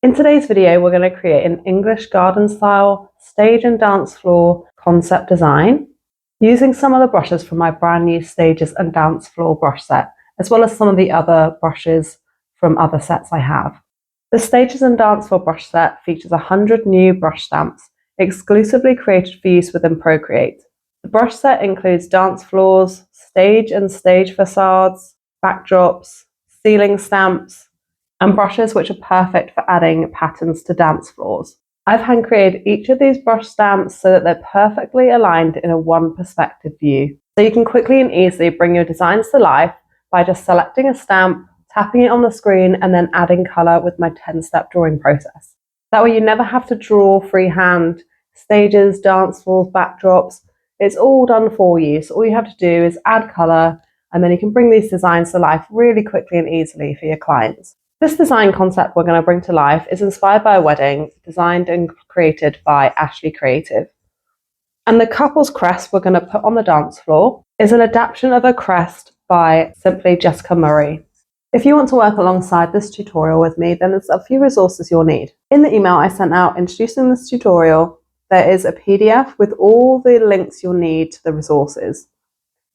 In today's video, we're going to create an English garden style stage and dance floor concept design using some of the brushes from my brand new Stages and Dance Floor brush set, as well as some of the other brushes from other sets I have. The Stages and Dance Floor brush set features 100 new brush stamps exclusively created for use within Procreate. The brush set includes dance floors, stage and stage facades, backdrops, ceiling stamps, and brushes which are perfect for adding patterns to dance floors. I've hand created each of these brush stamps so that they're perfectly aligned in a one perspective view. So you can quickly and easily bring your designs to life by just selecting a stamp, tapping it on the screen, and then adding color with my 10-step drawing process. That way you never have to draw freehand stages, dance floors, backdrops. It's all done for you. So all you have to do is add color, and then you can bring these designs to life really quickly and easily for your clients. This design concept we're going to bring to life is inspired by a wedding designed and created by Ashley Creative. And the couple's crest we're going to put on the dance floor is an adaptation of a crest by simply Jessica Murray. If you want to work alongside this tutorial with me, then there's a few resources you'll need. In the email I sent out introducing this tutorial, there is a PDF with all the links you'll need to the resources.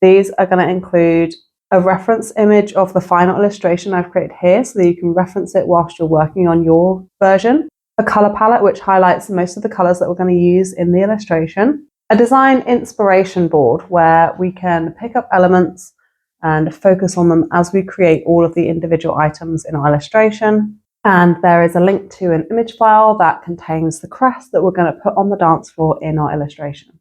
These are going to include a reference image of the final illustration I've created here so that you can reference it whilst you're working on your version, a color palette which highlights most of the colors that we're going to use in the illustration, a design inspiration board where we can pick up elements and focus on them as we create all of the individual items in our illustration. And there is a link to an image file that contains the crest that we're going to put on the dance floor in our illustration.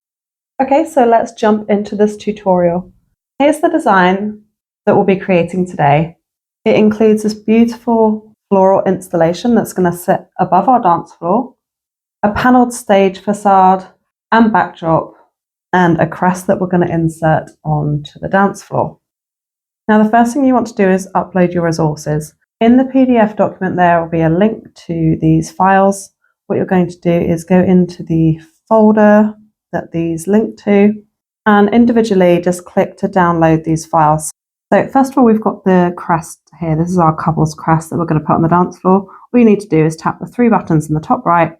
Okay, so let's jump into this tutorial. Here's the design that we'll be creating today. It includes this beautiful floral installation that's going to sit above our dance floor, a panelled stage facade and backdrop, and a crest that we're going to insert onto the dance floor. Now the first thing you want to do is upload your resources. In the PDF document there will be a link to these files. What you're going to do is go into the folder that these link to and individually just click to download these files. So first of all, we've got the crest here. This is our couple's crest that we're going to put on the dance floor. All you need to do is tap the three buttons in the top right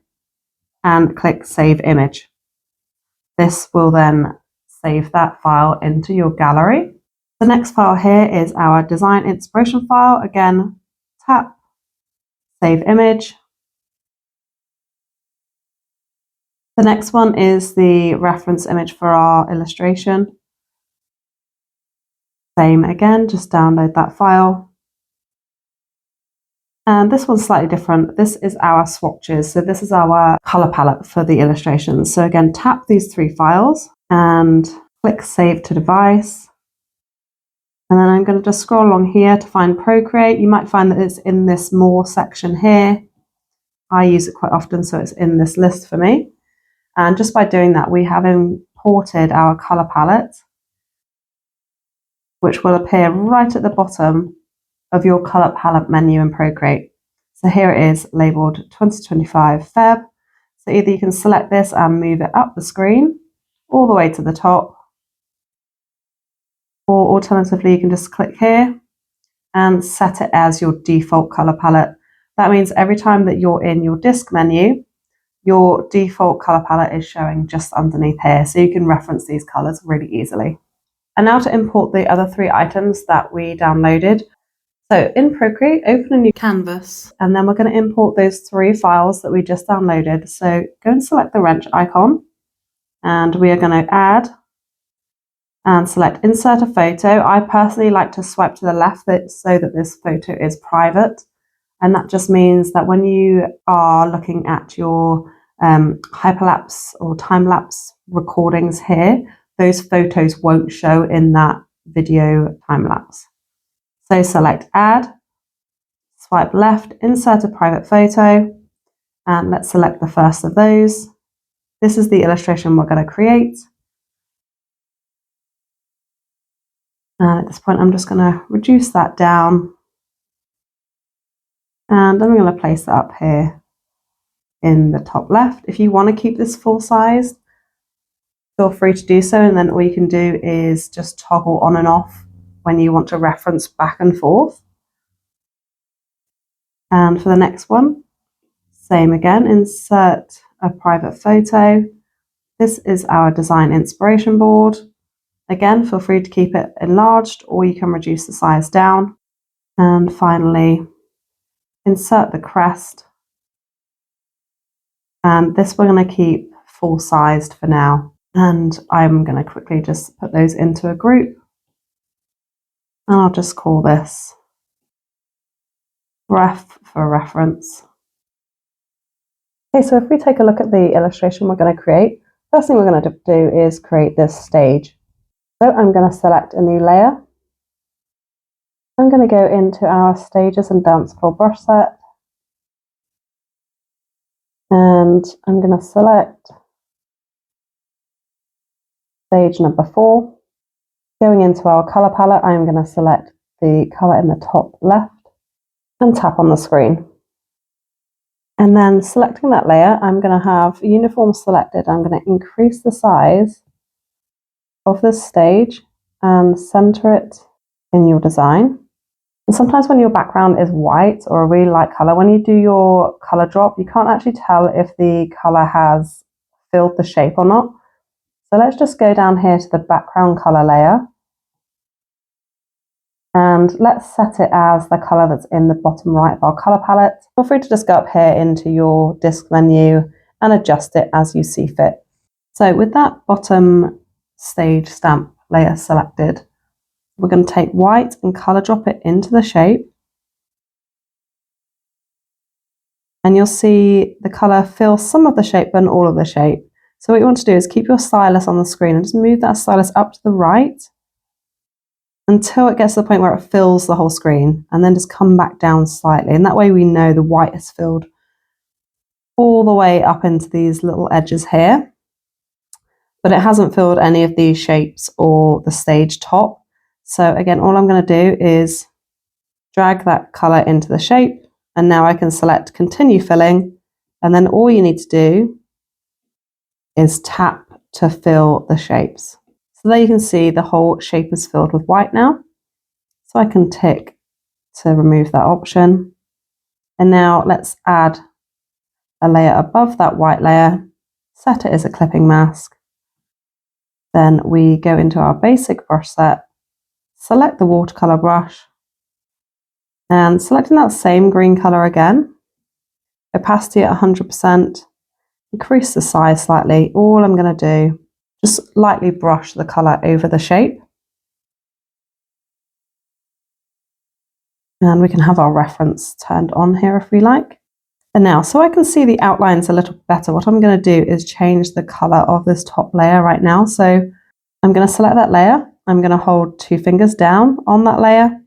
and click Save Image. This will then save that file into your gallery. The next file here is our design inspiration file. Again, tap Save Image. The next one is the reference image for our illustration. Same again, just download that file. And this one's slightly different. This is our swatches. So this is our color palette for the illustrations. So again, tap these three files and click Save to Device. And then I'm going to just scroll along here to find Procreate. You might find that it's in this More section here. I use it quite often, so it's in this list for me. And just by doing that, we have imported our color palette, which will appear right at the bottom of your color palette menu in Procreate. So here it is labeled 2025 Feb. So either you can select this and move it up the screen all the way to the top, or alternatively you can just click here and set it as your default color palette. That means every time that you're in your disk menu, your default color palette is showing just underneath here, so you can reference these colors really easily. And now to import the other three items that we downloaded. So in Procreate, open a new canvas, and then we're going to import those three files that we just downloaded. So go and select the wrench icon, and we are going to add and select insert a photo. I personally like to swipe to the left so that this photo is private. And that just means that when you are looking at your hyperlapse or time-lapse recordings here, those photos won't show in that video time-lapse. So select Add, swipe left, insert a private photo, and let's select the first of those. This is the illustration we're going to create. And at this point, I'm just going to reduce that down. And I'm going to place that up here in the top left. If you want to keep this full size, feel free to do so. And then all you can do is just toggle on and off when you want to reference back and forth. And for the next one, Same again, insert a private photo. This is our design inspiration board. Again, feel free to keep it enlarged or you can reduce the size down. And finally, insert the crest. And this we're going to keep full sized for now. And I'm going to quickly just put those into a group. And I'll just call this ref for reference. Okay, so if we take a look at the illustration we're going to create, first thing we're going to do is create this stage. So I'm going to select a new layer. I'm going to go into our Stages and Dancefloor brush set. And I'm going to select stage number 4. Going into our colour palette, I'm going to select the colour in the top left and tap on the screen. And then selecting that layer, I'm going to have uniform selected. I'm going to increase the size of this stage and center it in your design. And sometimes when your background is white or a really light color, when you do your color drop, you can't actually tell if the color has filled the shape or not. So let's just go down here to the background color layer. And let's set it as the color that's in the bottom right of our color palette. Feel free to just go up here into your disk menu and adjust it as you see fit. So with that bottom stage stamp layer selected, we're going to take white and color drop it into the shape. And you'll see the color fill some of the shape but not all of the shape. So what you want to do is keep your stylus on the screen and just move that stylus up to the right until it gets to the point where it fills the whole screen, and then just come back down slightly. And that way we know the white is filled all the way up into these little edges here, but it hasn't filled any of these shapes or the stage top. So again, all I'm going to do is drag that color into the shape, and now I can select continue filling, and then all you need to do is tap to fill the shapes. So there you can see the whole shape is filled with white now. So I can tick to remove that option. And now let's add a layer above that white layer, set it as a clipping mask. Then we go into our basic brush set, select the watercolor brush, and selecting that same green color again, opacity at 100%, increase the size slightly. All I'm going to do, just lightly brush the color over the shape. And we can have our reference turned on here if we like. And now, so I can see the outlines a little better, what I'm going to do is change the color of this top layer right now. So I'm going to select that layer. I'm going to hold 2 fingers down on that layer,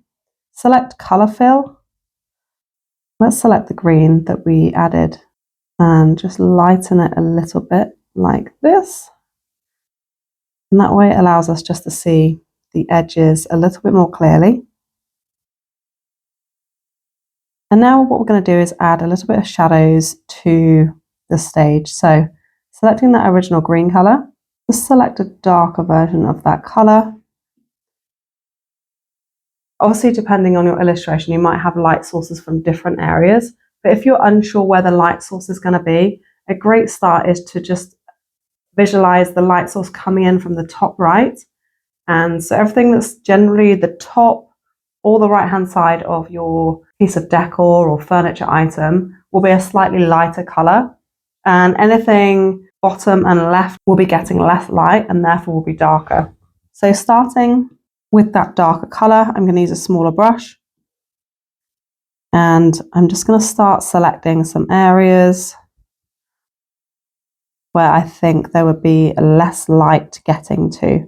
select color fill. Let's select the green that we added and just lighten it a little bit like this. And that way it allows us just to see the edges a little bit more clearly. And now what we're going to do is add a little bit of shadows to the stage. So selecting that original green color, just select a darker version of that color. Obviously, depending on your illustration, you might have light sources from different areas. But if you're unsure where the light source is going to be, a great start is to just visualize the light source coming in from the top right. And so everything that's generally the top or the right-hand side of your piece of decor or furniture item will be a slightly lighter color. And anything bottom and left will be getting less light and therefore will be darker. So starting with that darker color, I'm going to use a smaller brush. And I'm just going to start selecting some areas where I think there would be less light getting to.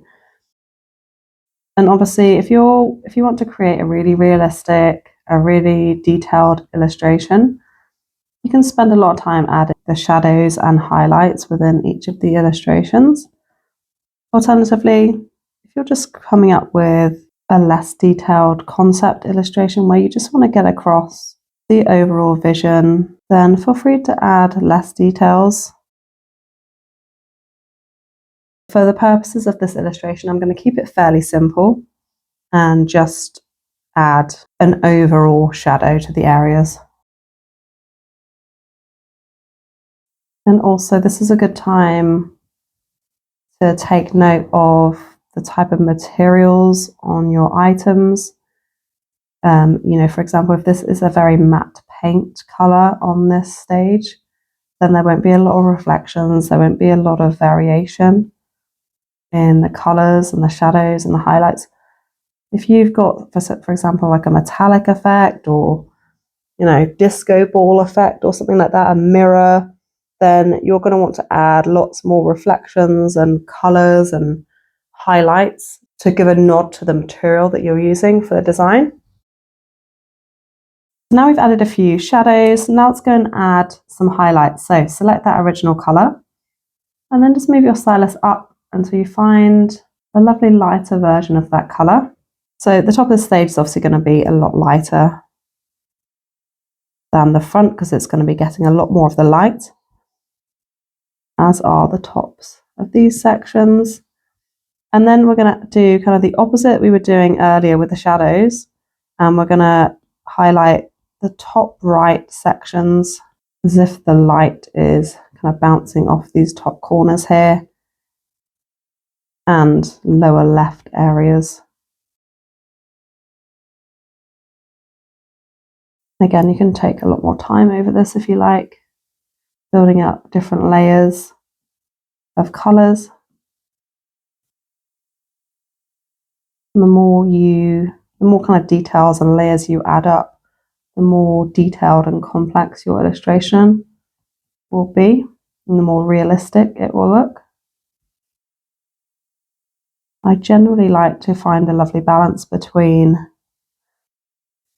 And obviously, if you want to create a really realistic, a really detailed illustration, you can spend a lot of time adding the shadows and highlights within each of the illustrations. Alternatively, if you're just coming up with a less detailed concept illustration where you just want to get across the overall vision, then feel free to add less details. For the purposes of this illustration, I'm going to keep it fairly simple and just add an overall shadow to the areas. And also this is a good time to take note of the type of materials on your items. You know, for example, if this is a very matte paint color on this stage, then there won't be a lot of reflections, there won't be a lot of variation in the colors and the shadows and the highlights. If you've got, for example, like a metallic effect or, you know, disco ball effect or something like that, a mirror, then you're going to want to add lots more reflections and colors and highlights to give a nod to the material that you're using for the design. Now we've added a few shadows. Now let's go and add some highlights. So select that original color and then just move your stylus up until you find a lovely lighter version of that color. So the top of the stage is obviously going to be a lot lighter than the front because it's going to be getting a lot more of the light, as are the tops of these sections. And then we're going to do kind of the opposite we were doing earlier with the shadows, and we're going to highlight the top right sections as if the light is kind of bouncing off these top corners here, and lower left areas. Again, you can take a lot more time over this if you like, building up different layers of colours. The more kind of details and layers you add up, the more detailed and complex your illustration will be, and the more realistic it will look. I generally like to find a lovely balance between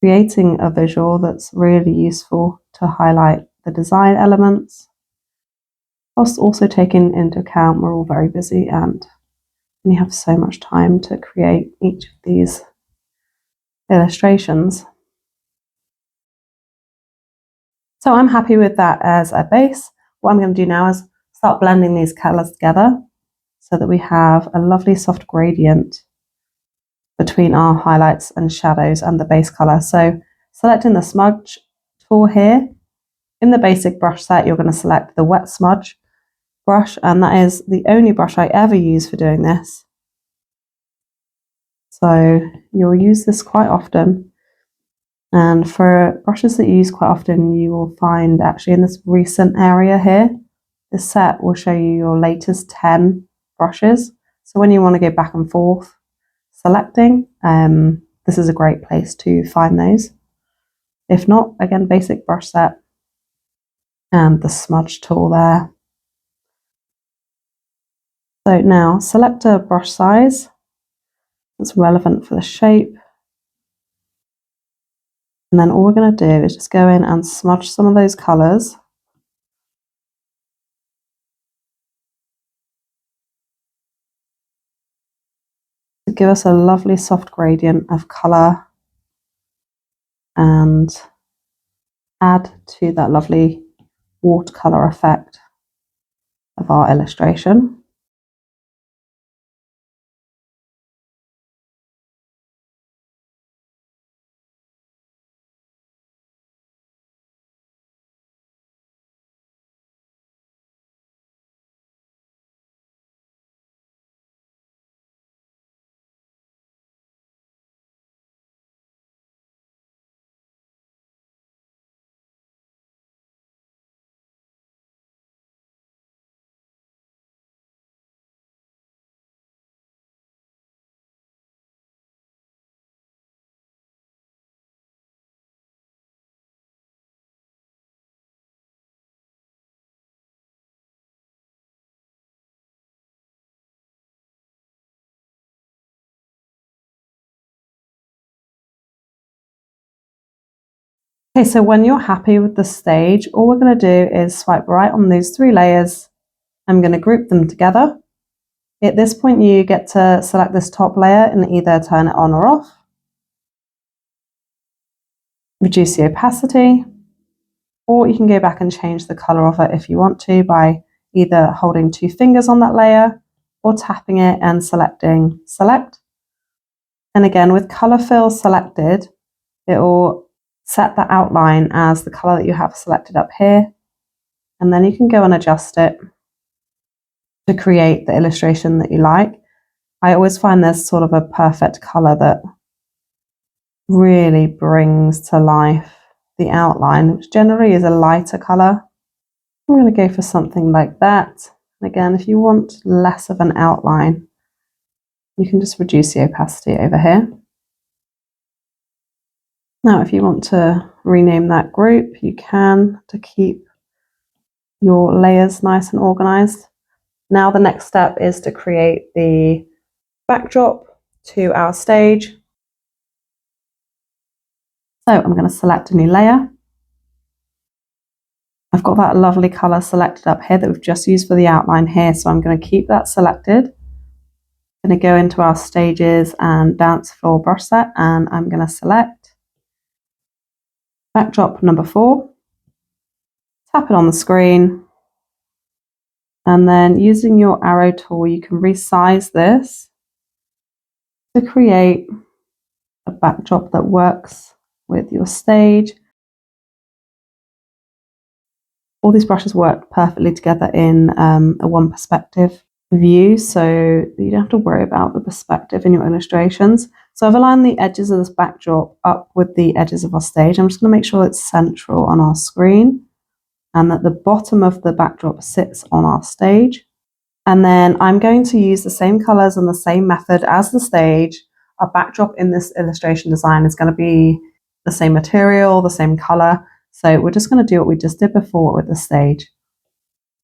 creating a visual that's really useful to highlight the design elements, whilst also taking into account we're all very busy and you have so much time to create each of these illustrations. So I'm happy with that as a base. What I'm going to do now is start blending these colours together so that we have a lovely soft gradient between our highlights and shadows and the base colour. So selecting the smudge tool here, in the basic brush set you're going to select the wet smudge brush, and that is the only brush I ever use for doing this. So you'll use this quite often, and for brushes that you use quite often you will find actually in this recent area here, this set will show you your latest 10 brushes. So when you want to go back and forth selecting, this is a great place to find those. If not, again, basic brush set and the smudge tool there. So now select a brush size that's relevant for the shape. And then all we're going to do is just go in and smudge some of those colours. To give us a lovely soft gradient of colour and add to that lovely watercolour effect of our illustration. Okay, so when you're happy with the stage, all we're going to do is swipe right on these 3 layers. I'm going to group them together. At this point, you get to select this top layer and either turn it on or off. Reduce the opacity, or you can go back and change the color of it if you want to by either holding 2 fingers on that layer or tapping it and selecting select. And again, with color fill selected, it will set the outline as the color that you have selected up here. and then you can go and adjust it to create the illustration that you like. I always find there's sort of a perfect color that really brings to life the outline, which generally is a lighter color. I'm going to go for something like that. Again, if you want less of an outline, you can just reduce the opacity over here. Now, if you want to rename that group, you can, to keep your layers nice and organized. Now, the next step is to create the backdrop to our stage. So I'm going to select a new layer. I've got that lovely color selected up here that we've just used for the outline here, so I'm going to keep that selected. I'm going to go into our Stages and Dance Floor brush set, and I'm going to select backdrop number 4, tap it on the screen, and then using your arrow tool, you can resize this to create a backdrop that works with your stage. All these brushes work perfectly together in a one perspective view, so you don't have to worry about the perspective in your illustrations. So I've aligned the edges of this backdrop up with the edges of our stage. I'm just going to make sure it's central on our screen and that the bottom of the backdrop sits on our stage. And then I'm going to use the same colors and the same method as the stage. Our backdrop in this illustration design is going to be the same material, the same color. So we're just going to do what we just did before with the stage.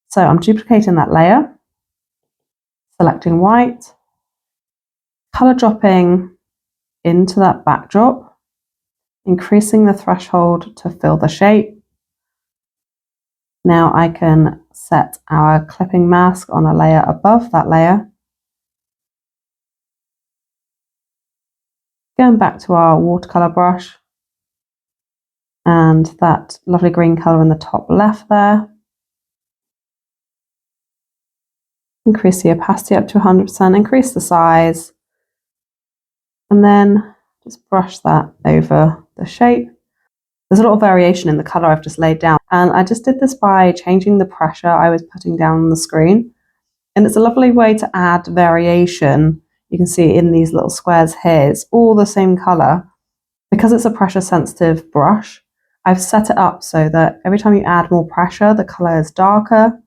So I'm duplicating that layer, selecting white, color dropping into that backdrop, increasing the threshold to fill the shape. Now I can set our clipping mask on a layer above that layer. Going back to our watercolor brush and that lovely green color in the top left there. Increase the opacity up to 100%, increase the size, and then just brush that over the shape. There's a lot of variation in the color I've just laid down, and I just did this by changing the pressure I was putting down on the screen. And it's a lovely way to add variation. You can see in these little squares here, it's all the same color. Because it's a pressure sensitive brush, I've set it up so that every time you add more pressure, the color is darker.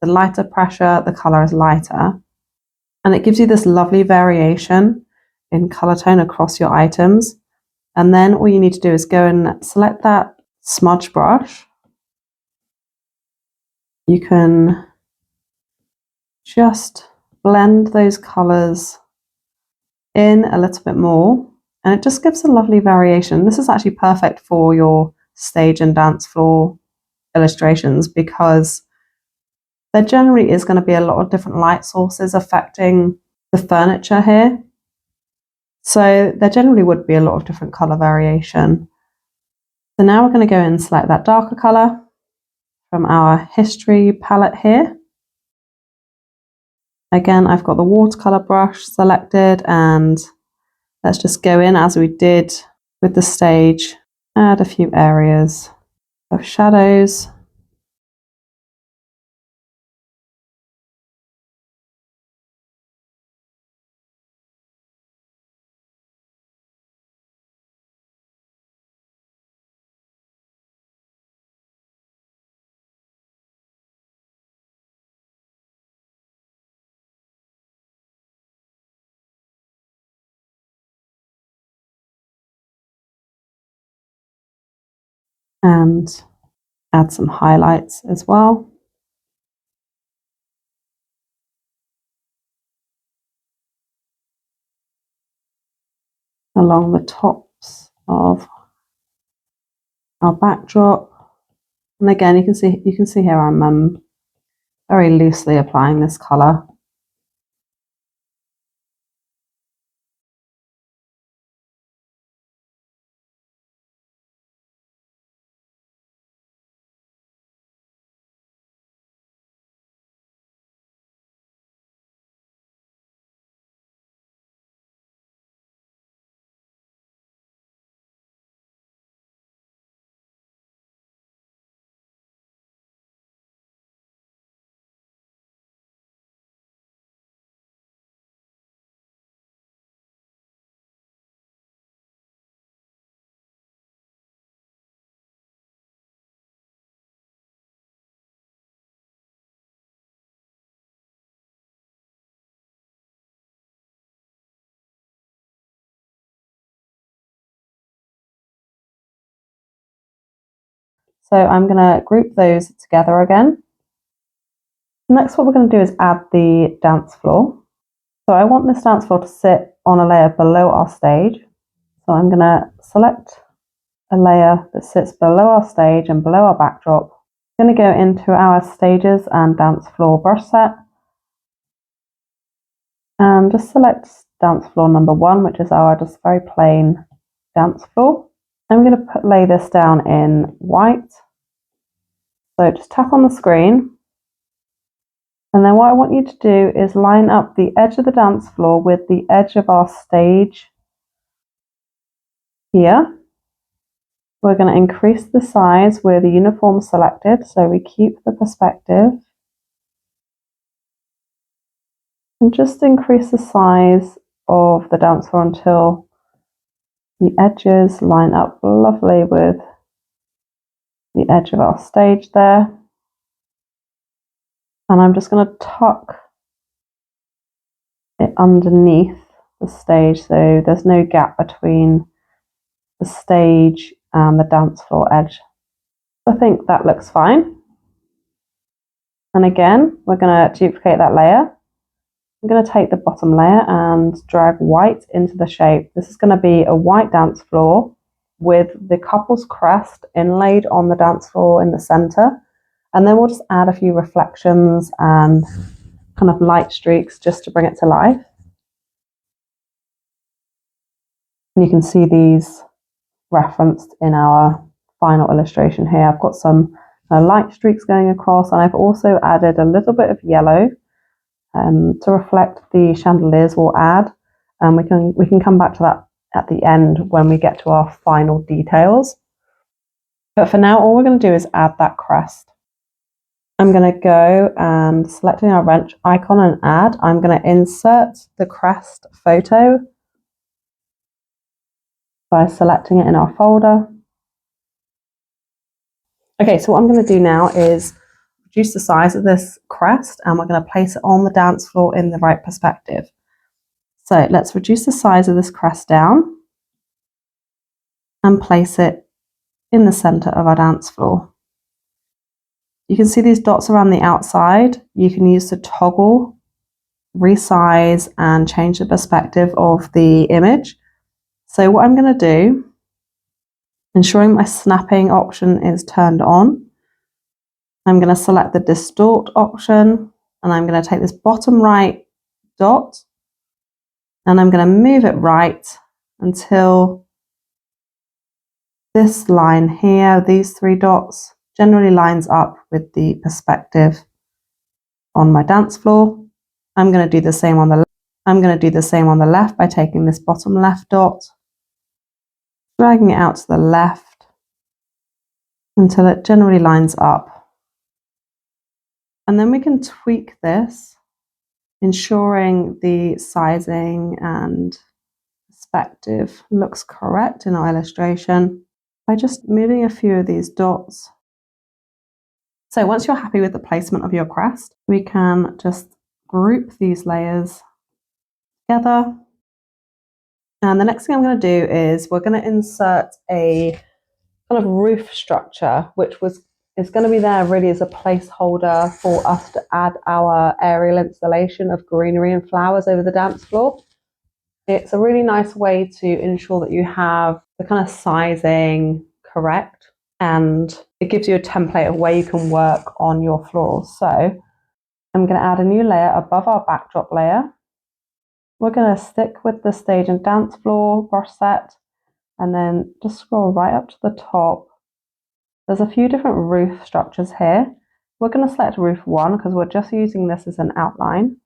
The lighter pressure, the color is lighter. And it gives you this lovely variation in color tone across your items. And then all you need to do is go and select that smudge brush. You can just blend those colors in a little bit more, and it just gives a lovely variation. This is actually perfect for your stage and dance floor illustrations because there generally is going to be a lot of different light sources affecting the furniture here. So there generally would be a lot of different color variation. So now we're going to go and select that darker color from our history palette here. Again, I've got the watercolor brush selected, and let's just go in as we did with the stage, add a few areas of shadows. And add some highlights as well. Along the tops of our backdrop. And again, you can see here I'm very loosely applying this color. So I'm going to group those together again. Next, what we're going to do is add the dance floor. So I want this dance floor to sit on a layer below our stage. So I'm going to select a layer that sits below our stage and below our backdrop. I'm going to go into our Stages and Dance Floor brush set and just select dance floor number 1, which is our just very plain dance floor. I'm going to lay this down in white. So just tap on the screen. And then what I want you to do is line up the edge of the dance floor with the edge of our stage here. We're going to increase the size with the uniform selected, so we keep the perspective. And just increase the size of the dance floor until the edges line up lovely with the edge of our stage there. And I'm just going to tuck it underneath the stage so there's no gap between the stage and the dance floor edge. I think that looks fine. And again, we're going to duplicate that layer. I'm going to take the bottom layer and drag white into the shape. This is going to be a white dance floor with the couple's crest inlaid on the dance floor in the center. And then we'll just add a few reflections and kind of light streaks just to bring it to life. And you can see these referenced in our final illustration here. I've got some light streaks going across, and I've also added a little bit of yellow to reflect the chandeliers we'll add, and we can come back to that at the end when we get to our final details. But for now, all we're going to do is add that crest. I'm going to go and selecting our wrench icon and add. I'm going to insert the crest photo by selecting it in our folder. Okay, so what I'm going to do now is reduce the size of this crest, and we're going to place it on the dance floor in the right perspective. So let's reduce the size of this crest down and place it in the center of our dance floor. You can see these dots around the outside. You can use the toggle, resize, and change the perspective of the image. So what I'm going to do, ensuring my snapping option is turned on, I'm going to select the distort option, and I'm going to take this bottom right dot and I'm going to move it right until this line here, these 3 dots, generally lines up with the perspective on my dance floor. I'm going to do the same on the left. I'm going to do the same on the left by taking this bottom left dot, dragging it out to the left until it generally lines up. And then we can tweak this, ensuring the sizing and perspective looks correct in our illustration by just moving a few of these dots. So once you're happy with the placement of your crest, we can just group these layers together. And the next thing I'm going to do is we're going to insert a kind of roof structure, which is going to be there really as a placeholder for us to add our aerial installation of greenery and flowers over the dance floor. It's a really nice way to ensure that you have the kind of sizing correct, and it gives you a template of where you can work on your floors. So I'm going to add a new layer above our backdrop layer. We're going to stick with the Stage and Dance Floor brush set and then just scroll right up to the top. There's a few different roof structures here. We're going to select roof 1 because we're just using this as an outline.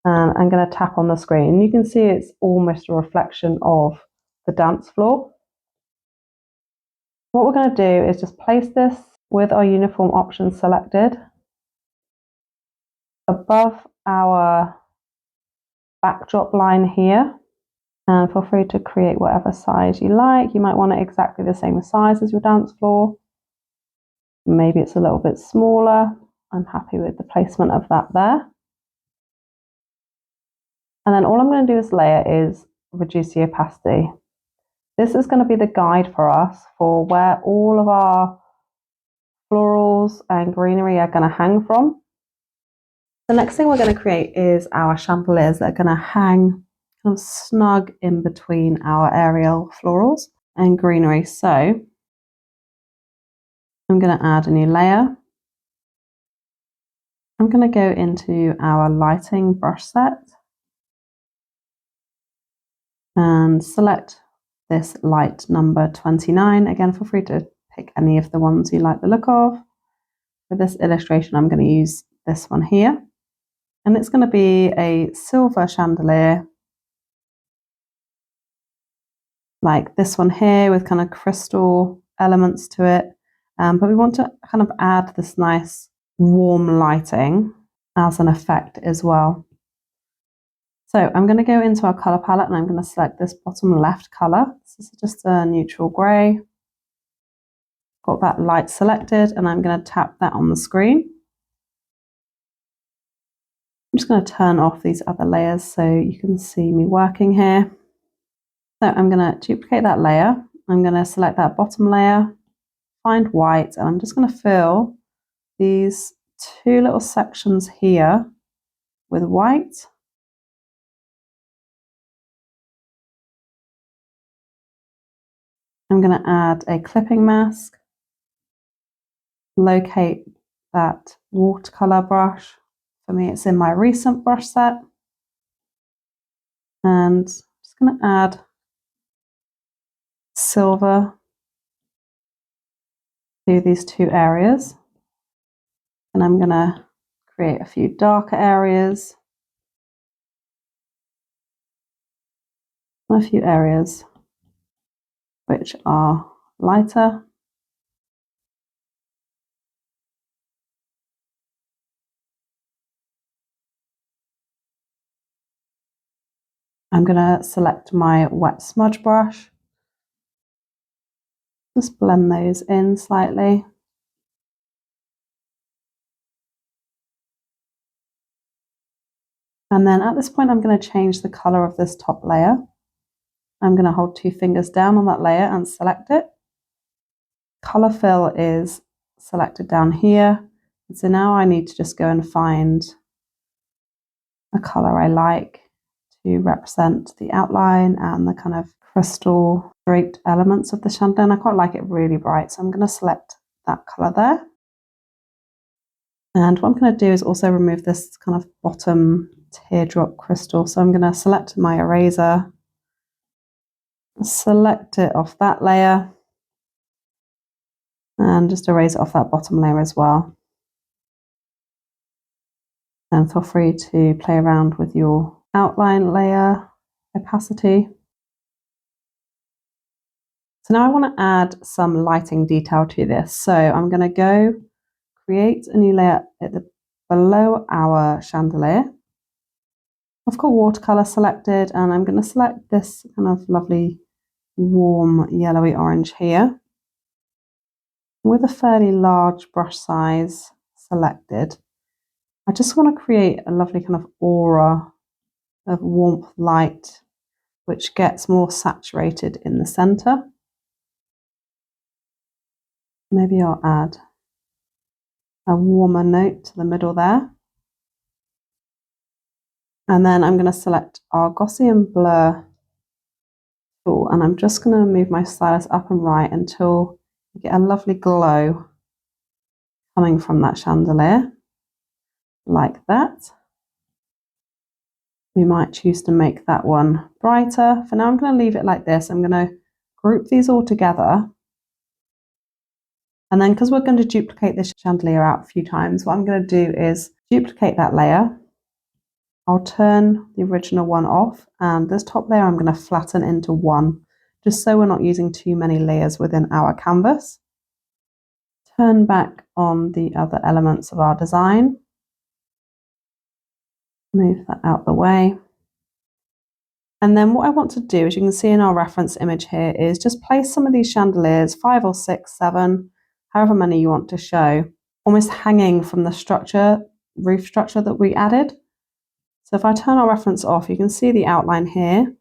And I'm going to tap on the screen. You can see it's almost a reflection of the dance floor. What we're going to do is just place this with our uniform options selected above our backdrop line here. And feel free to create whatever size you like. You might want it exactly the same size as your dance floor. Maybe it's a little bit smaller. I'm happy with the placement of that there. And then all I'm going to do as layer is reduce the opacity. This is going to be the guide for us for where all of our florals and greenery are going to hang from. The next thing we're going to create is our chandeliers that are going to hang kind of snug in between our aerial florals and greenery. So I'm going to add a new layer. I'm going to go into our lighting brush set and select this light number 29. Again, feel free to pick any of the ones you like the look of. For this illustration, I'm going to use this one here. And it's going to be a silver chandelier, like this one here with kind of crystal elements to it. But we want to kind of add this nice warm lighting as an effect as well. So I'm going to go into our color palette and I'm going to select this bottom left color. This is just a neutral gray. Got that light selected and I'm going to tap that on the screen. I'm just going to turn off these other layers so you can see me working here. So I'm going to duplicate that layer. I'm going to select that bottom layer, find white, and I'm just going to fill these two little sections here with white. I'm going to add a clipping mask, locate that watercolor brush. For me, it's in my recent brush set. And I'm just going to add silver to these two areas. And I'm going to create a few darker areas. And a few areas which are lighter. I'm going to select my wet smudge brush. Just blend those in slightly. And then at this point, I'm going to change the color of this top layer. I'm going to hold two fingers down on that layer and select it. Color fill is selected down here. So now I need to just go and find a color I like to represent the outline and the kind of crystal draped elements of the chandelier. And I quite like it really bright, so I'm going to select that color there. And what I'm going to do is also remove this kind of bottom teardrop crystal. So I'm going to select my eraser, select it off that layer, and just erase it off that bottom layer as well. And feel free to play around with your outline layer opacity. So now I want to add some lighting detail to this. So I'm going to go create a new layer below our chandelier. I've got watercolor selected and I'm going to select this kind of lovely warm yellowy orange here. With a fairly large brush size selected, I just want to create a lovely kind of aura of warmth light which gets more saturated in the center. Maybe I'll add a warmer note to the middle there. And then I'm going to select our Gaussian blur tool and I'm just going to move my stylus up and right until you get a lovely glow coming from that chandelier, like that. We might choose to make that one brighter. For now, I'm going to leave it like this. I'm going to group these all together. And then because we're going to duplicate this chandelier out a few times, what I'm going to do is duplicate that layer. I'll turn the original one off, and this top layer I'm going to flatten into one, just so we're not using too many layers within our canvas. Turn back on the other elements of our design. Move that out the way. And then what I want to do, as you can see in our reference image here, is just place some of these chandeliers, 5 or 6, 7, however many you want to show, almost hanging from the structure, roof structure that we added. So if I turn our reference off, you can see the outline here.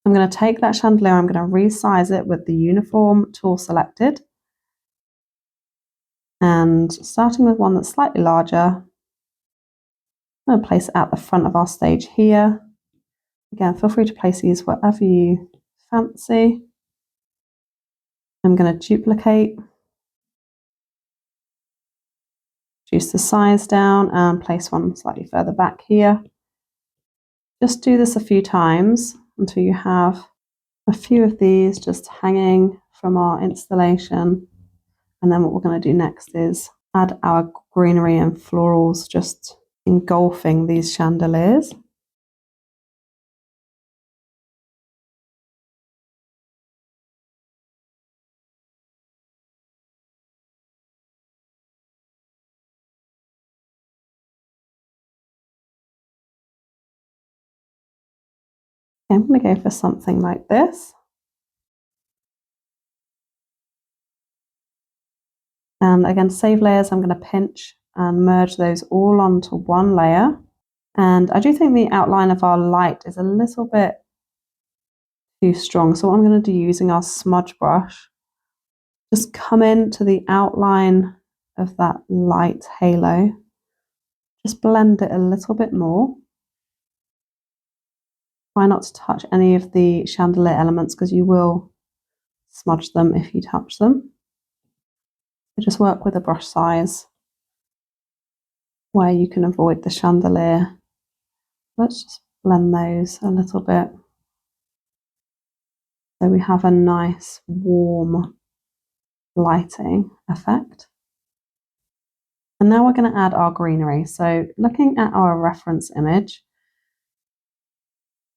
I'm going to take that chandelier, I'm going to resize it with the uniform tool selected. And starting with one that's slightly larger, I'm going to place it at the front of our stage here. Again, feel free to place these wherever you fancy. I'm going to duplicate, reduce the size down and place one slightly further back here. Just do this a few times until you have a few of these just hanging from our installation. And then what we're going to do next is add our greenery and florals, just engulfing these chandeliers. Okay, I'm going to go for something like this. And again, save layers, I'm going to pinch and merge those all onto one layer. And I do think the outline of our light is a little bit too strong. So what I'm going to do using our smudge brush, just come into the outline of that light halo. Just blend it a little bit more. Try not to touch any of the chandelier elements because you will smudge them if you touch them. So just work with a brush size where you can avoid the chandelier. Let's just blend those a little bit so we have a nice warm lighting effect. And now we're going to add our greenery. So looking at our reference image,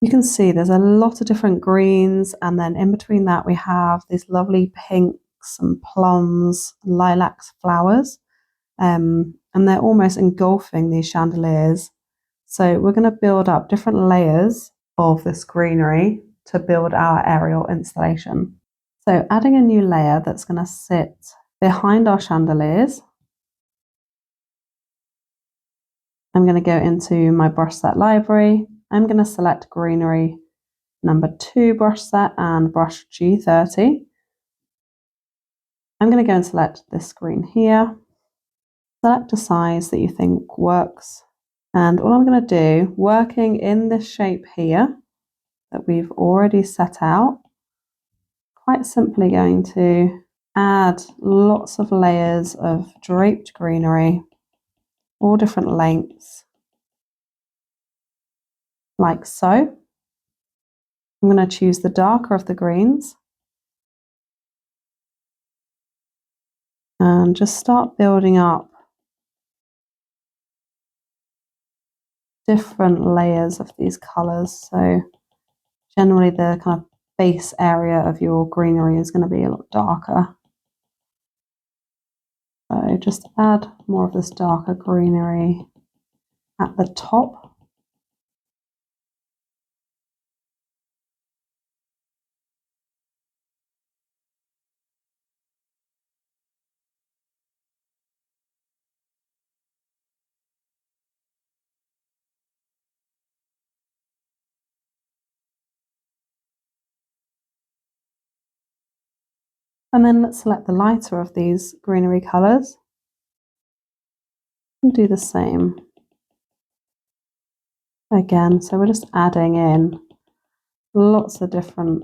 you can see there's a lot of different greens, and then in between that we have these lovely pinks and plums, lilacs, flowers, and they're almost engulfing these chandeliers. So we're going to build up different layers of this greenery to build our aerial installation. So adding a new layer that's going to sit behind our chandeliers. I'm going to go into my brush set library. I'm going to select greenery number 2 brush set and brush G30. I'm going to go and select this green here. Select a size that you think works. And all I'm going to do, working in this shape here that we've already set out, quite simply going to add lots of layers of draped greenery, all different lengths, like so. I'm going to choose the darker of the greens and just start building up different layers of these colours. So generally the kind of base area of your greenery is going to be a lot darker. So just add more of this darker greenery at the top. And then let's select the lighter of these greenery colours and do the same again. So we're just adding in lots of different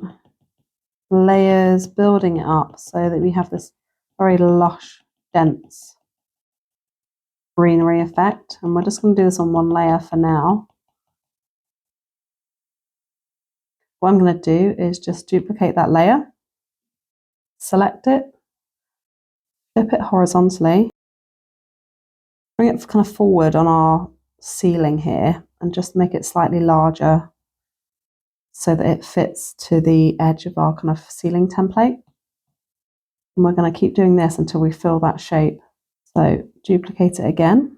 layers, building it up so that we have this very lush, dense greenery effect. And we're just going to do this on one layer for now. What I'm going to do is just duplicate that layer, select it, flip it horizontally, bring it kind of forward on our ceiling here and just make it slightly larger so that it fits to the edge of our kind of ceiling template. And we're going to keep doing this until we fill that shape. So duplicate it again.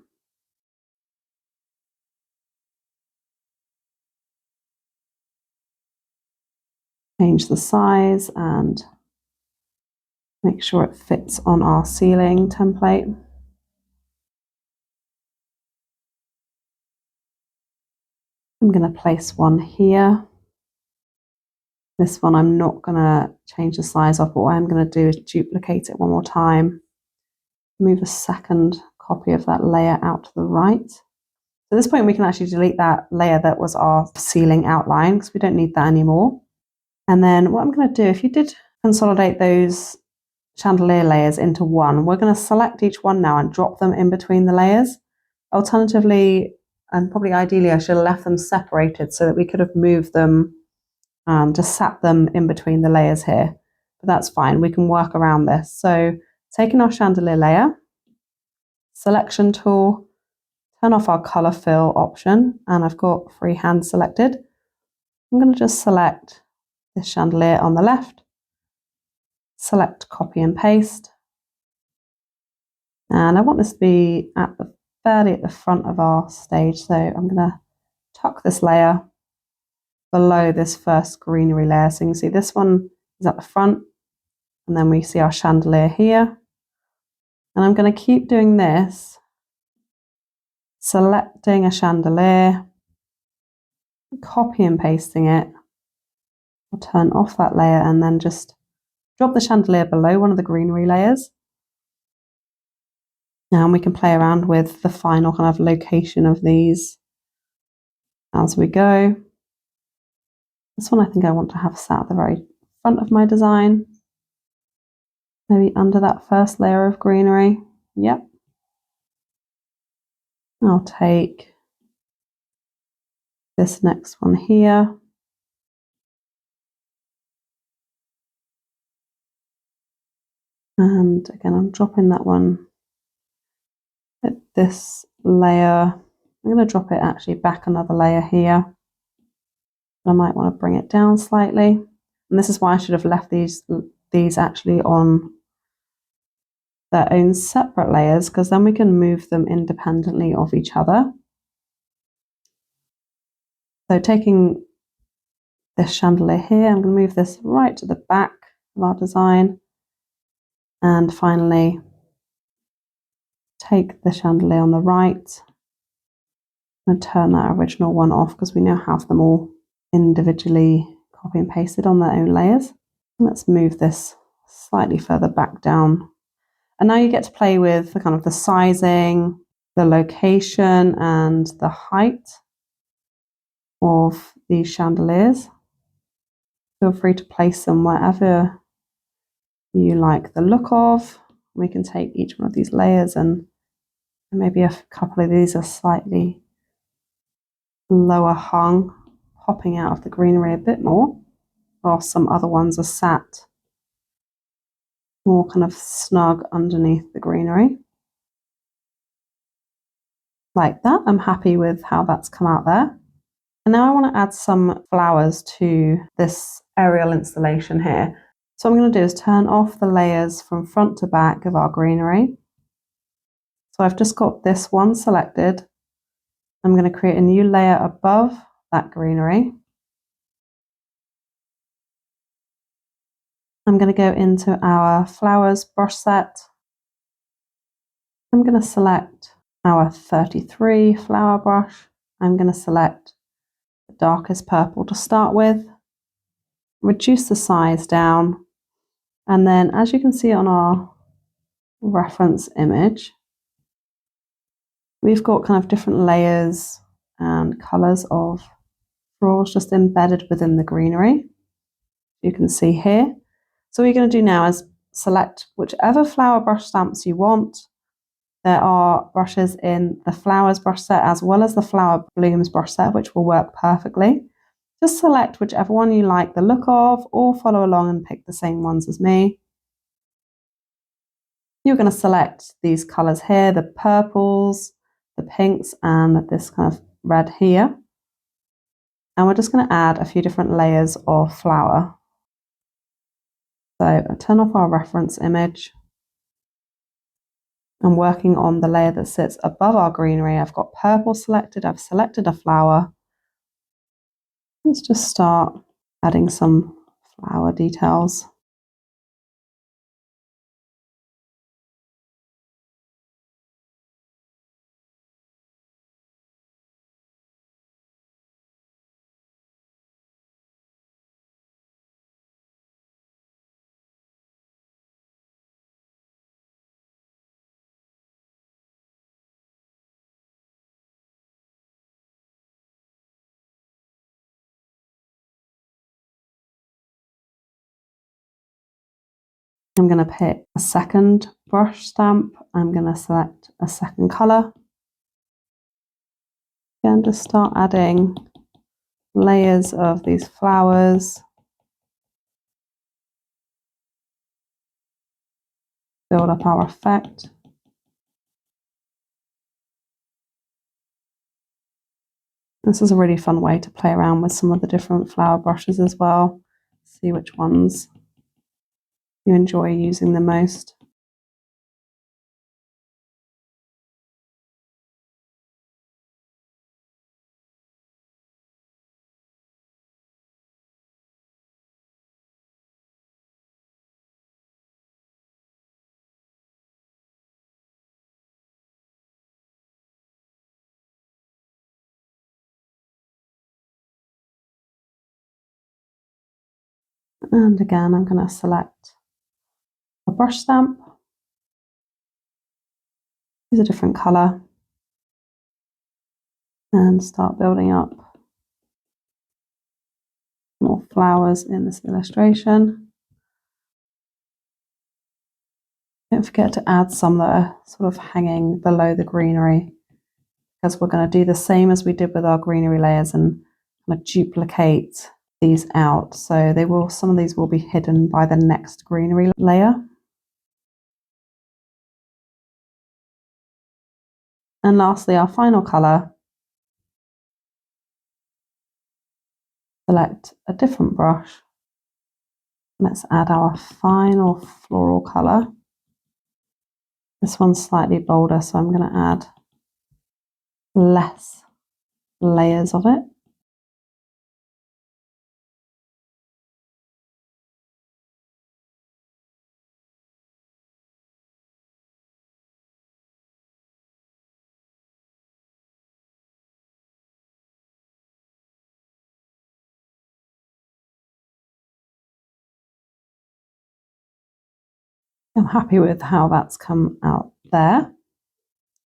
Change the size and make sure it fits on our ceiling template. I'm going to place one here. This one I'm not going to change the size of, but what I'm going to do is duplicate it one more time. move a second copy of that layer out to the right. So at this point, we can actually delete that layer that was our ceiling outline because we don't need that anymore. And then what I'm going to do, if you did consolidate those chandelier layers into one, we're going to select each one now and drop them in between the layers. Alternatively, and probably ideally, I should have left them separated so that we could have moved them, just sat them in between the layers here. But that's fine, we can work around this. So taking our chandelier layer, selection tool, turn off our color fill option, and I've got freehand selected. I'm going to just select this chandelier on the left, select copy and paste, and I want this to be fairly at the front of our stage, so I'm going to tuck this layer below this first greenery layer. So you can see this one is at the front, and then we see our chandelier here, and I'm going to keep doing this, selecting a chandelier, copy and pasting it. I'll turn off that layer and then just drop the chandelier below one of the greenery layers. Now we can play around with the final kind of location of these as we go. This one I think I want to have sat at the very front of my design. Maybe under that first layer of greenery. Yep. I'll take this next one here. And again, I'm dropping that one at this layer. I'm going to drop it actually back another layer here. I might want to bring it down slightly. And this is why I should have left these actually on their own separate layers, because then we can move them independently of each other. So taking this chandelier here, I'm going to move this right to the back of our design. And finally, take the chandelier on the right and turn that original one off because we now have them all individually copy and pasted on their own layers. And let's move this slightly further back down. And now you get to play with the kind of the sizing, the location, and the height of these chandeliers. Feel free to place them wherever you like the look of. We can take each one of these layers, and maybe a couple of these are slightly lower hung, popping out of the greenery a bit more, while some other ones are sat more kind of snug underneath the greenery. Like that. I'm happy with how that's come out there. And now I want to add some flowers to this aerial installation here. So what I'm going to do is turn off the layers from front to back of our greenery. So I've just got this one selected. I'm going to create a new layer above that greenery. I'm going to go into our flowers brush set. I'm going to select our 33 flower brush. I'm going to select the darkest purple to start with. Reduce the size down. And then as you can see on our reference image, we've got kind of different layers and colors of florals just embedded within the greenery. You can see here. So what you're going to do now is select whichever flower brush stamps you want. There are brushes in the flowers brush set as well as the flower blooms brush set, which will work perfectly. Just select whichever one you like the look of, or follow along and pick the same ones as me. You're going to select these colors here, the purples, the pinks, and this kind of red here. And we're just going to add a few different layers of flower. So I'll turn off our reference image. I'm working on the layer that sits above our greenery. I've got purple selected. I've selected a flower. Let's just start adding some flower details. I'm going to pick a second brush stamp. I'm going to select a second colour. Again, just start adding layers of these flowers. Build up our effect. This is a really fun way to play around with some of the different flower brushes as well. See which ones you enjoy using the most. And again, I'm going to select a brush stamp. Use a different colour and start building up more flowers in this illustration. Don't forget to add some that are sort of hanging below the greenery, because we're going to do the same as we did with our greenery layers and kind of duplicate these out. So they will, some of these will be hidden by the next greenery layer. And lastly, our final colour. Select a different brush. Let's add our final floral colour. This one's slightly bolder, so I'm going to add less layers of it. I'm happy with how that's come out there.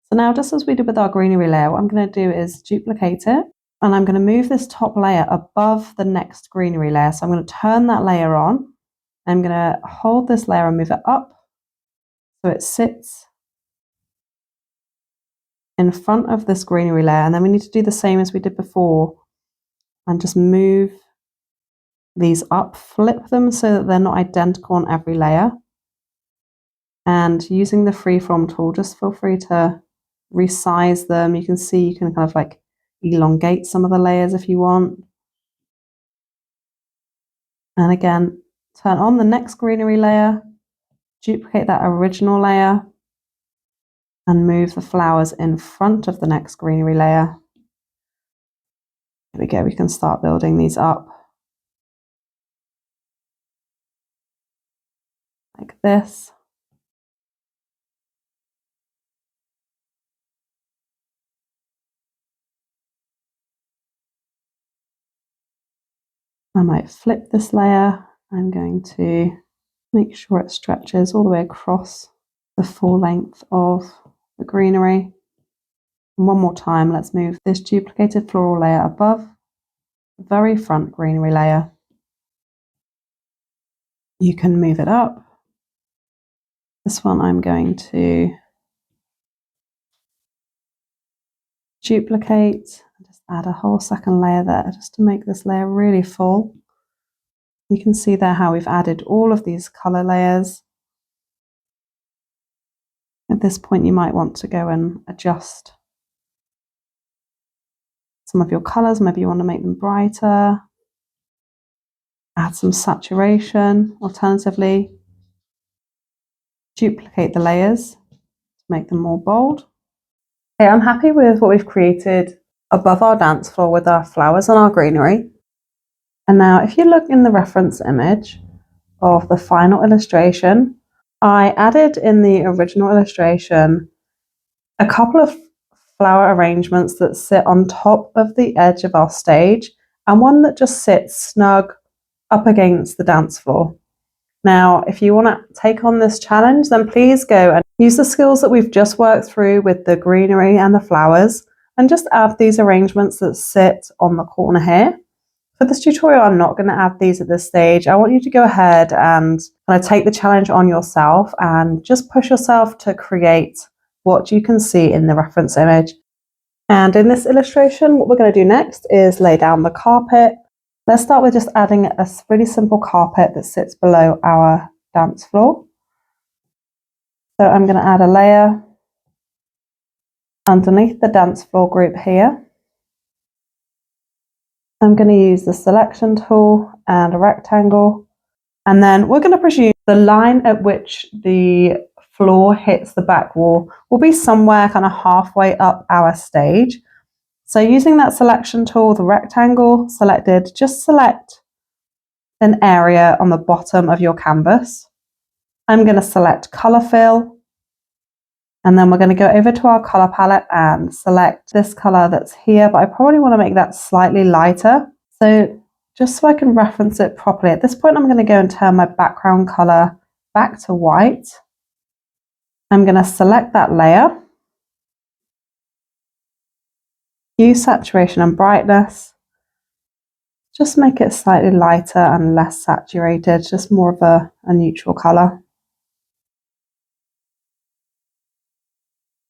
So now, just as we did with our greenery layer, what I'm going to do is duplicate it, and I'm going to move this top layer above the next greenery layer. So I'm going to turn that layer on. I'm going to hold this layer and move it up so it sits in front of this greenery layer. And then we need to do the same as we did before and just move these up, flip them so that they're not identical on every layer. And using the freeform tool, just feel free to resize them. You can see you can kind of like elongate some of the layers if you want. And again, turn on the next greenery layer, duplicate that original layer, and move the flowers in front of the next greenery layer. There we go, we can start building these up like this. I might flip this layer. I'm going to make sure it stretches all the way across the full length of the greenery. And one more time, let's move this duplicated floral layer above the very front greenery layer. You can move it up. This one I'm going to duplicate and just add a whole second layer there just to make this layer really full. You can see there how we've added all of these color layers. At this point, you might want to go and adjust some of your colors. Maybe you want to make them brighter, add some saturation. Alternatively, duplicate the layers to make them more bold. Okay, I'm happy with what we've created above our dance floor with our flowers and our greenery. And now if you look in the reference image of the final illustration, I added in the original illustration a couple of flower arrangements that sit on top of the edge of our stage and one that just sits snug up against the dance floor. Now, if you want to take on this challenge, then please go and use the skills that we've just worked through with the greenery and the flowers and just add these arrangements that sit on the corner here. For this tutorial, I'm not going to add these at this stage. I want you to go ahead and kind of take the challenge on yourself and just push yourself to create what you can see in the reference image. And in this illustration, what we're going to do next is lay down the carpet. Let's start with just adding a really simple carpet that sits below our dance floor. So I'm going to add a layer underneath the dance floor group here. I'm going to use the selection tool and a rectangle, and then we're going to presume the line at which the floor hits the back wall will be somewhere kind of halfway up our stage. So using that selection tool, the rectangle selected, just select an area on the bottom of your canvas. I'm going to select color fill, and then we're going to go over to our color palette and select this color that's here, but I probably want to make that slightly lighter. So just so I can reference it properly, at this point I'm going to go and turn my background color back to white. I'm going to select that layer, use saturation and brightness, just make it slightly lighter and less saturated, just more of a neutral color.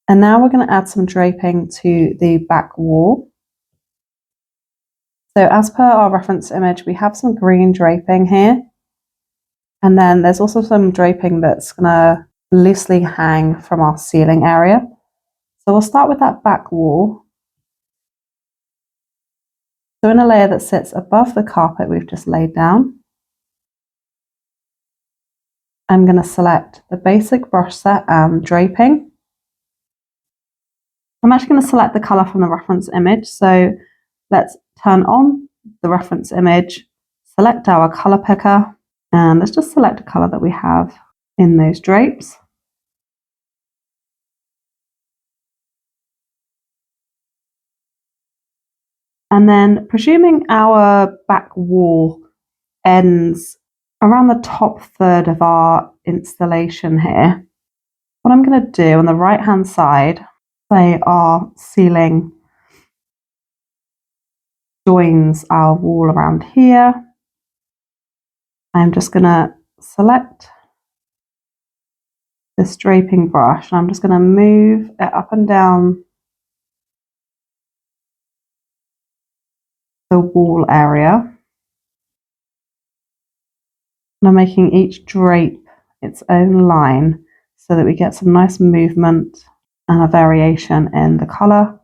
And now we're going to add some draping to the back wall. So as per our reference image, we have some green draping here. And then there's also some draping that's going to loosely hang from our ceiling area. So we'll start with that back wall. So in a layer that sits above the carpet we've just laid down, I'm going to select the basic brush set and draping. I'm actually going to select the color from the reference image. So let's turn on the reference image, select our color picker, and let's just select a color that we have in those drapes. And then presuming our back wall ends around the top third of our installation here, what I'm going to do on the right hand side, say our ceiling joins our wall around here, I'm just going to select this draping brush and I'm just going to move it up and down the wall area. And I'm making each drape its own line so that we get some nice movement and a variation in the colour.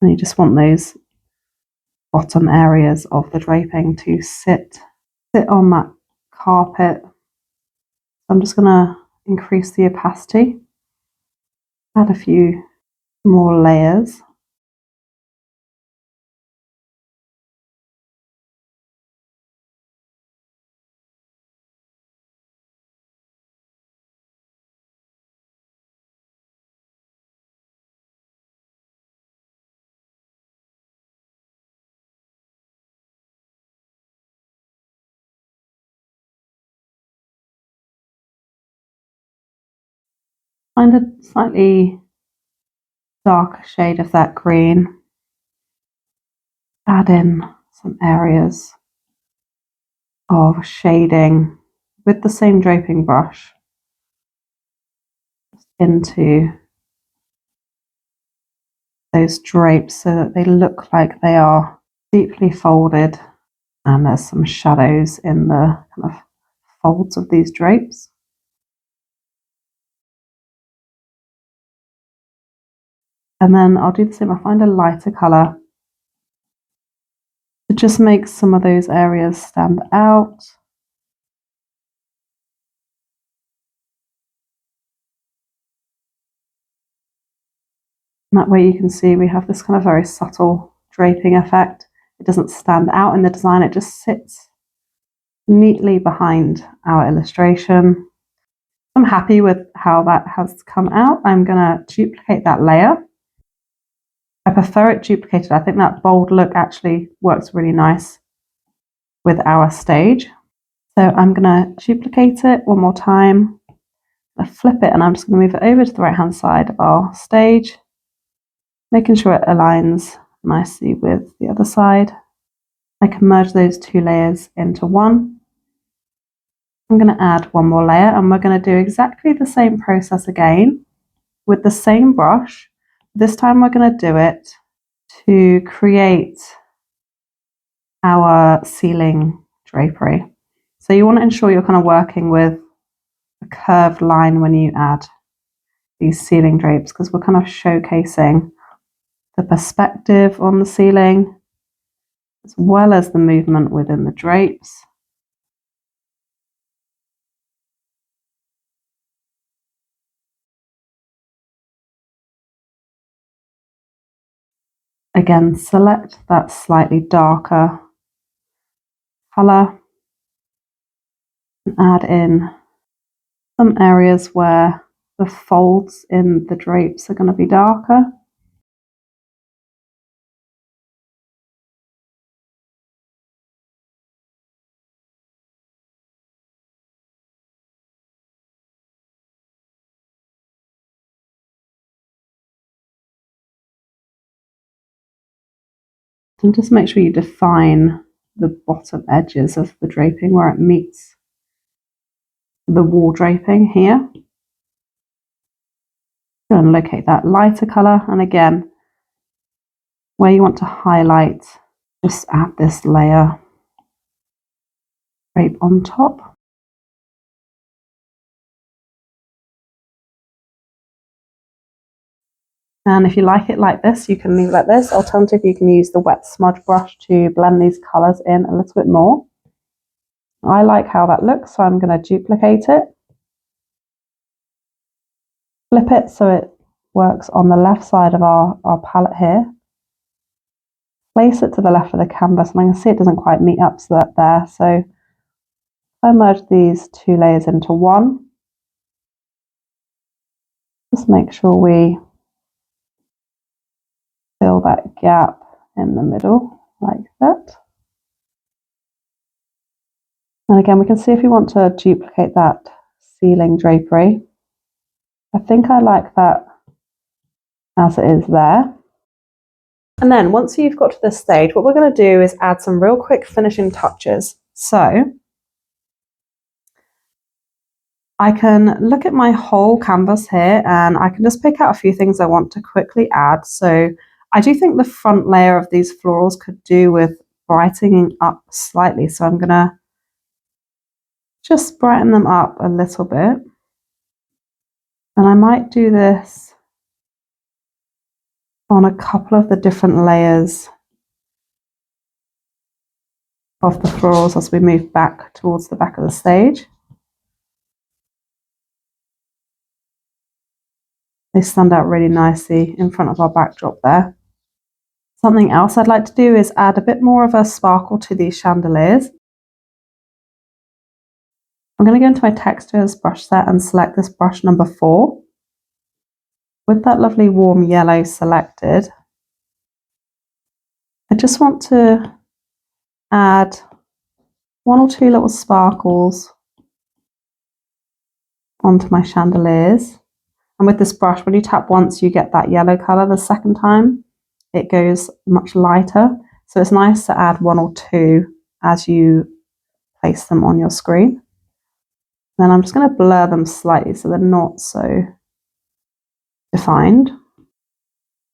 And you just want those bottom areas of the draping to sit on that carpet. I'm just going to increase the opacity, add a few more layers. Find a slightly darker shade of that green. Add in some areas of shading with the same draping brush into those drapes so that they look like they are deeply folded and there's some shadows in the kind of folds of these drapes. And then I'll do the same, I'll find a lighter colour to just make some of those areas stand out. And that way you can see we have this kind of very subtle draping effect. It doesn't stand out in the design, it just sits neatly behind our illustration. I'm happy with how that has come out. I'm going to duplicate that layer. I prefer it duplicated. I think that bold look actually works really nice with our stage. So I'm going to duplicate it one more time. I flip it and I'm just going to move it over to the right hand side of our stage, making sure it aligns nicely with the other side. I can merge those two layers into one. I'm going to add one more layer, and we're going to do exactly the same process again with the same brush. This time we're going to do it to create our ceiling drapery. So you want to ensure you're kind of working with a curved line when you add these ceiling drapes, because we're kind of showcasing the perspective on the ceiling as well as the movement within the drapes. Again, select that slightly darker colour and add in some areas where the folds in the drapes are going to be darker. And just make sure you define the bottom edges of the draping where it meets the wall draping here. Go and locate that lighter colour, and again, where you want to highlight, just add this layer drape on top. And if you like it like this, you can leave it like this. Alternatively, you can use the wet smudge brush to blend these colours in a little bit more. I like how that looks, so I'm going to duplicate it. Flip it so it works on the left side of our palette here. Place it to the left of the canvas, and I can see it doesn't quite meet up to that there. So I merge these two layers into one. Just make sure we fill that gap in the middle like that. And again, we can see if we want to duplicate that ceiling drapery. I think I like that as it is there. And then once you've got to this stage, what we're going to do is add some real quick finishing touches. So I can look at my whole canvas here, and I can just pick out a few things I want to quickly add. So I do think the front layer of these florals could do with brightening up slightly. So I'm going to just brighten them up a little bit. And I might do this on a couple of the different layers of the florals as we move back towards the back of the stage. They stand out really nicely in front of our backdrop there. Something else I'd like to do is add a bit more of a sparkle to these chandeliers. I'm going to go into my textures brush set and select this brush number 4. With that lovely warm yellow selected, I just want to add 1 or 2 little sparkles onto my chandeliers. And with this brush, when you tap once, you get that yellow colour. The second time, it goes much lighter. So it's nice to add 1 or 2 as you place them on your screen. Then I'm just going to blur them slightly so they're not so defined.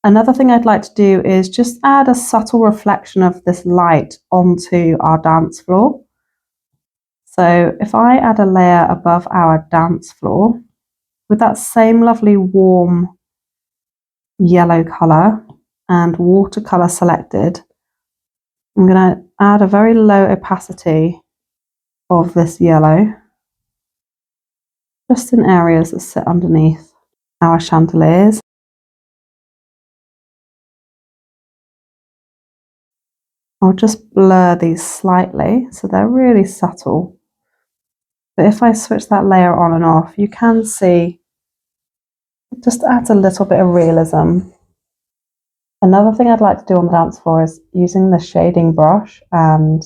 Another thing I'd like to do is just add a subtle reflection of this light onto our dance floor. So if I add a layer above our dance floor with that same lovely warm yellow colour and watercolour selected, I'm going to add a very low opacity of this yellow just in areas that sit underneath our chandeliers. I'll just blur these slightly so they're really subtle. But if I switch that layer on and off, you can see it just adds a little bit of realism. Another thing I'd like to do on the dance floor is using the shading brush and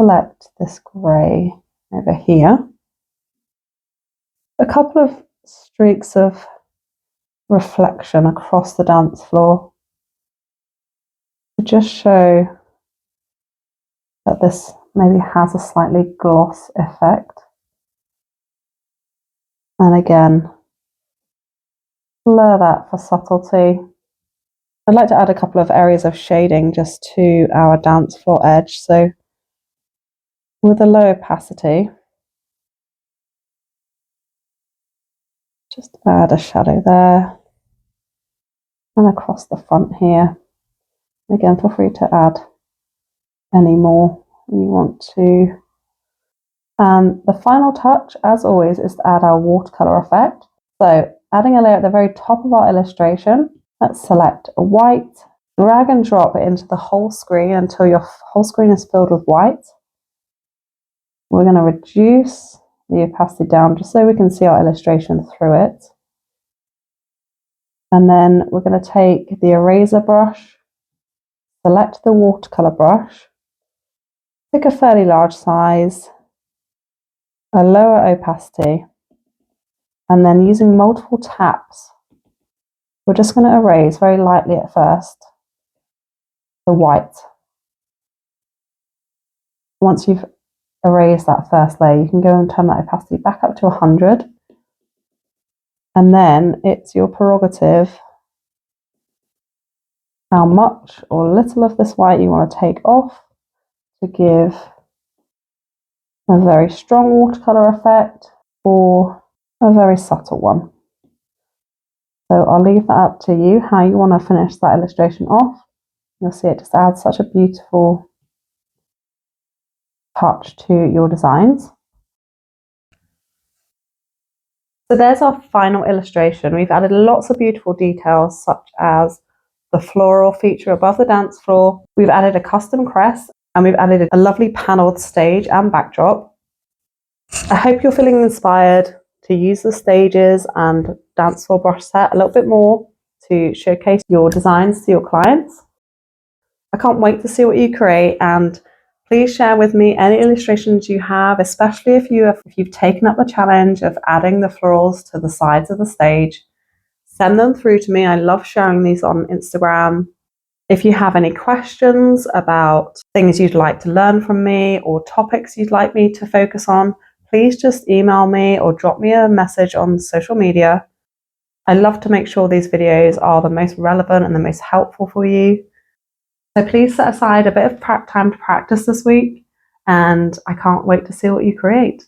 select this grey over here. A couple of streaks of reflection across the dance floor. to just show that this maybe has a slightly gloss effect. And again, blur that for subtlety. I'd like to add a couple of areas of shading just to our dance floor edge. So with a low opacity, just add a shadow there and across the front here. Again, feel free to add any more you want to. And the final touch, as always, is to add our watercolor effect. So adding a layer at the very top of our illustration, let's select a white, drag and drop it into the whole screen until your whole screen is filled with white. We're going to reduce the opacity down just so we can see our illustration through it. And then we're going to take the eraser brush, select the watercolor brush, pick a fairly large size, a lower opacity, and then using multiple taps, we're just going to erase very lightly at first the white. Once you've erased that first layer, you can go and turn that opacity back up to 100. And then it's your prerogative how much or little of this white you want to take off to give a very strong watercolor effect or a very subtle one. So I'll leave that up to you how you want to finish that illustration off. You'll see it just adds such a beautiful touch to your designs. So there's our final illustration. We've added lots of beautiful details such as the floral feature above the dance floor. We've added a custom crest and we've added a lovely panelled stage and backdrop. I hope you're feeling inspired to use the stages and dance floor brush set a little bit more to showcase your designs to your clients. I can't wait to see what you create, and please share with me any illustrations you have, especially if you've taken up the challenge of adding the florals to the sides of the stage. Send them through to me. I love sharing these on Instagram. If you have any questions about things you'd like to learn from me or topics you'd like me to focus on, please just email me or drop me a message on social media. I love to make sure these videos are the most relevant and the most helpful for you. So please set aside a bit of time to practice this week, and I can't wait to see what you create.